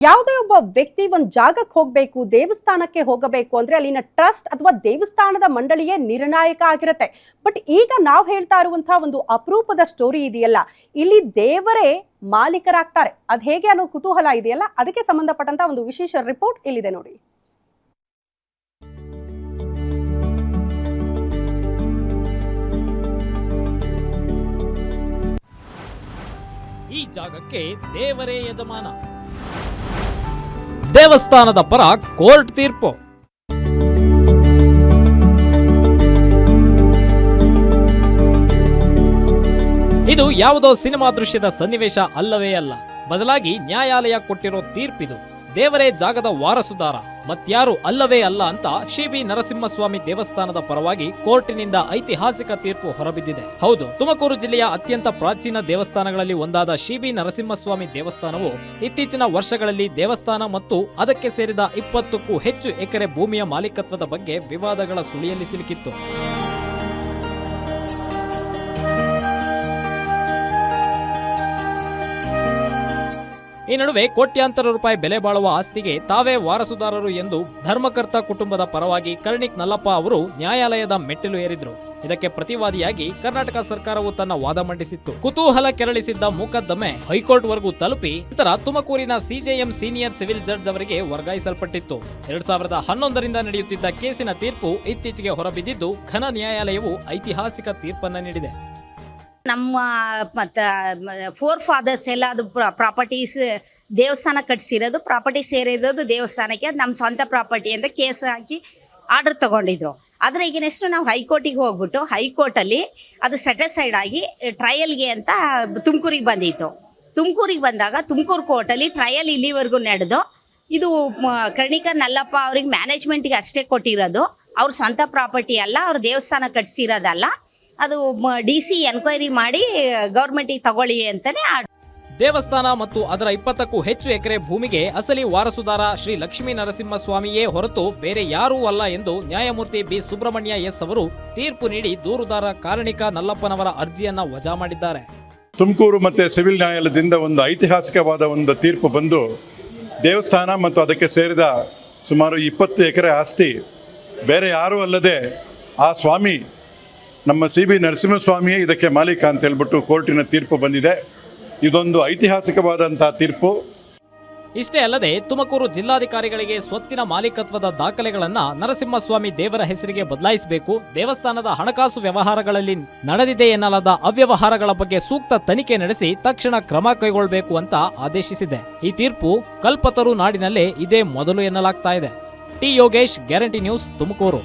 ಯಾವುದೇ ಒಬ್ಬ ವ್ಯಕ್ತಿ ಒಂದು ಜಾಗಕ್ಕೆ ಹೋಗಬೇಕು, ದೇವಸ್ಥಾನಕ್ಕೆ ಹೋಗಬೇಕು ಅಂದ್ರೆ ಅಲ್ಲಿನ ಟ್ರಸ್ಟ್ ಅಥವಾ ದೇವಸ್ಥಾನದ ಮಂಡಳಿಯೇ ನಿರ್ಣಾಯಕ ಆಗಿರುತ್ತೆ. ಬಟ್ ಈಗ ನಾವು ಹೇಳ್ತಾ ಇರುವಂತಹ ಒಂದು ಅಪರೂಪದ ಸ್ಟೋರಿ ಇದೆಯಲ್ಲ, ಇಲ್ಲಿ ದೇವರೇ ಮಾಲೀಕರಾಗ್ತಾರೆ. ಅದು ಹೇಗೆ ಅನ್ನೋ ಕುತೂಹಲ ಇದೆಯಲ್ಲ, ಅದಕ್ಕೆ ಸಂಬಂಧಪಟ್ಟಂತ ಒಂದು ವಿಶೇಷ ರಿಪೋರ್ಟ್ ಇಲ್ಲಿದೆ ನೋಡಿ. ಈ ಜಾಗಕ್ಕೆ ದೇವರೇ ಯಜಮಾನ. ದೇವಸ್ಥಾನದ ಪರ ಕೋರ್ಟ್ ತೀರ್ಪು. ಇದು ಯಾವುದೋ ಸಿನಿಮಾ ದೃಶ್ಯದ ಸನ್ನಿವೇಶ ಅಲ್ಲವೇ ಅಲ್ಲ, ಬದಲಾಗಿ ನ್ಯಾಯಾಲಯ ಕೊಟ್ಟಿರೋ ತೀರ್ಪಿದು. ದೇವರೇ ಜಾಗದ ವಾರಸುದಾರ, ಮತ್ಯಾರು ಅಲ್ಲವೇ ಅಲ್ಲ ಅಂತ ಶ್ರೀ ಬಿ ನರಸಿಂಹಸ್ವಾಮಿ ದೇವಸ್ಥಾನದ ಪರವಾಗಿ ಕೋರ್ಟಿನಿಂದ ಐತಿಹಾಸಿಕ ತೀರ್ಪು ಹೊರಬಿದ್ದಿದೆ. ಹೌದು, ತುಮಕೂರು ಜಿಲ್ಲೆಯ ಅತ್ಯಂತ ಪ್ರಾಚೀನ ದೇವಸ್ಥಾನಗಳಲ್ಲಿ ಒಂದಾದ ಶ್ರೀ ಬಿ ನರಸಿಂಹಸ್ವಾಮಿ ದೇವಸ್ಥಾನವು ಇತ್ತೀಚಿನ ವರ್ಷಗಳಲ್ಲಿ ದೇವಸ್ಥಾನ ಮತ್ತು ಅದಕ್ಕೆ ಸೇರಿದ 20ಕ್ಕೂ ಹೆಚ್ಚು ಎಕರೆ ಭೂಮಿಯ ಮಾಲೀಕತ್ವದ ಬಗ್ಗೆ ವಿವಾದಗಳ ಸುಳಿಯಲ್ಲಿ ಸಿಲುಕಿತ್ತು. ಈ ನಡುವೆ ಕೋಟ್ಯಾಂತರ ರೂಪಾಯಿ ಬೆಲೆ ಬಾಳುವ ಆಸ್ತಿಗೆ ತಾವೇ ವಾರಸುದಾರರು ಎಂದು ಧರ್ಮಕರ್ತ ಕುಟುಂಬದ ಪರವಾಗಿ ಕರ್ಣಿಕ್ ನಲ್ಲಪ್ಪ ಅವರು ನ್ಯಾಯಾಲಯದ ಮೆಟ್ಟಿಲು ಏರಿದ್ರು. ಇದಕ್ಕೆ ಪ್ರತಿವಾದಿಯಾಗಿ ಕರ್ನಾಟಕ ಸರ್ಕಾರವು ತನ್ನ ವಾದ ಮಂಡಿಸಿತ್ತು. ಕುತೂಹಲ ಕೆರಳಿಸಿದ್ದ ಮೊಕದ್ದಮೆ ಹೈಕೋರ್ಟ್ ವರೆಗೂ ತಲುಪಿ ನಂತರ ತುಮಕೂರಿನ ಸಿಜೆಎಂ ಸೀನಿಯರ್ ಸಿವಿಲ್ ಜಡ್ಜ್ ಅವರಿಗೆ ವರ್ಗಾಯಿಸಲ್ಪಟ್ಟಿತ್ತು. 2011ರಿಂದ ನಡೆಯುತ್ತಿದ್ದ ಕೇಸಿನ ತೀರ್ಪು ಇತ್ತೀಚೆಗೆ ಹೊರಬಿದ್ದಿದ್ದು ಘನ ನ್ಯಾಯಾಲಯವು ಐತಿಹಾಸಿಕ ತೀರ್ಪನ್ನು ನೀಡಿದೆ. ನಮ್ಮ ಫೋರ್ ಫಾದರ್ಸ್ ಎಲ್ಲ ಅದು ಪ್ರಾಪರ್ಟೀಸ್ ದೇವಸ್ಥಾನ ಕಟ್ಸಿರೋದು, ಪ್ರಾಪರ್ಟಿ ಸೇರಿರೋದು ದೇವಸ್ಥಾನಕ್ಕೆ, ಅದು ನಮ್ಮ ಸ್ವಂತ ಪ್ರಾಪರ್ಟಿ ಅಂತ ಕೇಸ್ ಹಾಕಿ ಆರ್ಡರ್ ತೊಗೊಂಡಿದ್ರು. ಆದರೆ ಈಗ ನೆಕ್ಸ್ಟ್ ನಾವು ಹೈಕೋರ್ಟಿಗೆ ಹೋಗ್ಬಿಟ್ಟು ಹೈಕೋರ್ಟಲ್ಲಿ ಅದು ಸೆಟಿಸ್ಫೈಡ್ ಆಗಿ ಟ್ರಯಲ್ಗೆ ಅಂತ ತುಮಕೂರಿಗೆ ಬಂದಿತ್ತು. ತುಮಕೂರಿಗೆ ಬಂದಾಗ ತುಮಕೂರು ಕೋರ್ಟಲ್ಲಿ ಟ್ರಯಲ್ ಇಲ್ಲಿವರೆಗೂ ನಡೆದು ಇದು ಕರ್ಣಿಕ ನಲ್ಲಪ್ಪ ಅವ್ರಿಗೆ ಮ್ಯಾನೇಜ್ಮೆಂಟ್ಗೆ ಅಷ್ಟೇ ಕೊಟ್ಟಿರೋದು, ಅವ್ರ ಸ್ವಂತ ಪ್ರಾಪರ್ಟಿ ಅಲ್ಲ, ಅವ್ರ ದೇವಸ್ಥಾನ ಕಟ್ಸಿರೋದಲ್ಲ, ಅದು DC ಎನ್ಕ್ವೈರಿ ಮಾಡಿ ಗೌರ್ಮೆಂಟಿಗೆ ತಗೊಳ್ಳಿ ಅಂತಾನೆ. ದೇವಸ್ಥಾನ ಮತ್ತು ಅದರ 20ಕ್ಕೂ ಹೆಚ್ಚು ಎಕರೆ ಭೂಮಿಗೆ ಅಸಲಿ ವಾರಸುದಾರ ಶ್ರೀ ಲಕ್ಷ್ಮೀ ನರಸಿಂಹಸ್ವಾಮಿಯೇ ಹೊರತು ಬೇರೆ ಯಾರೂ ಅಲ್ಲ ಎಂದು ನ್ಯಾಯಮೂರ್ತಿ ಬಿ ಸುಬ್ರಹ್ಮಣ್ಯ ಎಸ್ ಅವರು ತೀರ್ಪು ನೀಡಿ ದೂರುದಾರ ಕಾರಣಿಕ ನಲ್ಲಪ್ಪನವರ ಅರ್ಜಿಯನ್ನ ವಜಾ ಮಾಡಿದ್ದಾರೆ. ತುಮಕೂರು ಮತ್ತು ಸಿವಿಲ್ ನ್ಯಾಯಾಲಯದಿಂದ ಒಂದು ಐತಿಹಾಸಿಕವಾದ ಒಂದು ತೀರ್ಪು ಬಂದು ದೇವಸ್ಥಾನ ಮತ್ತು ಅದಕ್ಕೆ ಸೇರಿದ ಸುಮಾರು 20 ಎಕರೆ ಆಸ್ತಿ ಬೇರೆ ಯಾರೂ ಅಲ್ಲದೆ ಆ ಸ್ವಾಮಿ ನಮ್ಮ ಸಿ ಬಿ ನರಸಿಂಹಸ್ವಾಮಿಯೇ ಇದಕ್ಕೆ ಮಾಲೀಕ ಅಂತ ಹೇಳ್ಬಿಟ್ಟು ಕೋರ್ಟಿನ ತೀರ್ಪು ಬಂದಿದೆ. ಇದೊಂದು ಐತಿಹಾಸಿಕವಾದಂತಹ ತೀರ್ಪು. ಇಷ್ಟೇ ಅಲ್ಲದೆ ತುಮಕೂರು ಜಿಲ್ಲಾಧಿಕಾರಿಗಳಿಗೆ ಸ್ವತ್ತಿನ ಮಾಲೀಕತ್ವದ ದಾಖಲೆಗಳನ್ನ ನರಸಿಂಹಸ್ವಾಮಿ ದೇವರ ಹೆಸರಿಗೆ ಬದಲಾಯಿಸಬೇಕು, ದೇವಸ್ಥಾನದ ಹಣಕಾಸು ವ್ಯವಹಾರಗಳಲ್ಲಿ ನಡೆದಿದೆ ಎನ್ನಲಾದ ಅವ್ಯವಹಾರಗಳ ಬಗ್ಗೆ ಸೂಕ್ತ ತನಿಖೆ ನಡೆಸಿ ತಕ್ಷಣ ಕ್ರಮ ಕೈಗೊಳ್ಳಬೇಕು ಅಂತ ಆದೇಶಿಸಿದೆ. ಈ ತೀರ್ಪು ಕಲ್ಪತರು ನಾಡಿನಲ್ಲೇ ಇದೇ ಮೊದಲು ಎನ್ನಲಾಗ್ತಾ ಇದೆ. T Yogesh, guarantee news, Tumakuru.